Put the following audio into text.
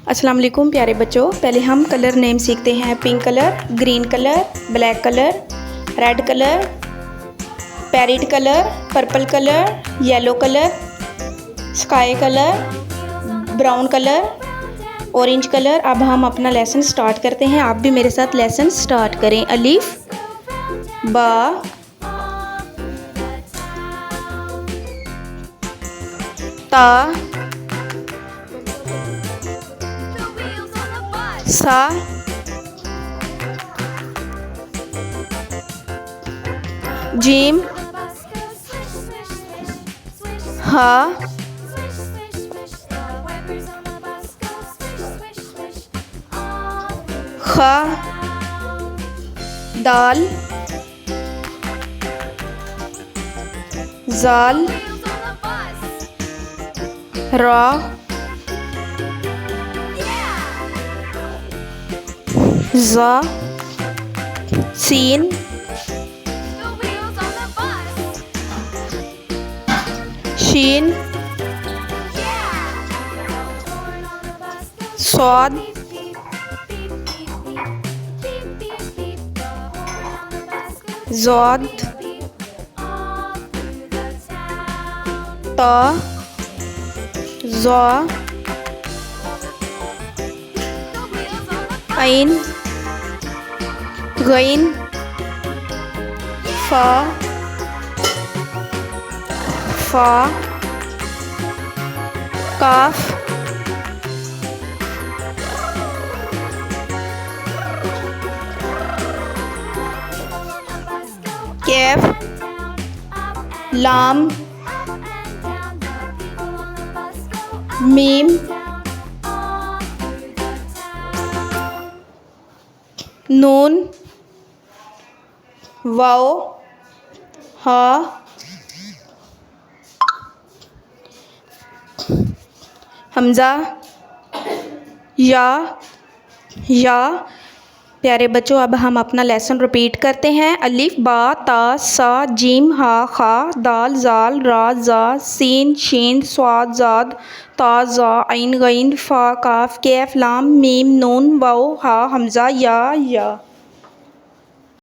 अस्सलाम वालेकुम प्यारे बच्चों, पहले हम कलर नेम सीखते हैं। Pink colour, green colour, black colour, red colour, parrot colour, purple colour, yellow colour, sky colour, brown colour, orange colour. अब हम अपना लेसन स्टार्ट करते हैं। आप भी मेरे साथ लेसन स्टार्ट करें। अलिफ, बा, ता, सा, जीम, हा, खा, दाल, जाल, रा, जा, सीन, शीन, स्वाद, ज़ाद, ता, ज़ा, ऐन, गैन, फा, फा, काफ, कैफ, लाम, मीम, नून, वाओ, हा, हमज़ा, या। प्यारे बच्चों, अब हम अपना लेसन रिपीट करते हैं। अलिफ, बा, ता, सा, जीम, हा, खा, दाल, जाल, रा, जा, सीन, शीन, स्वाद, ज़ाद, ता, ज़ा, ऐन, गैन, फा, काफ, कैफ, लाम, मीम, नून, वाओ, हा, हमज़ा, या।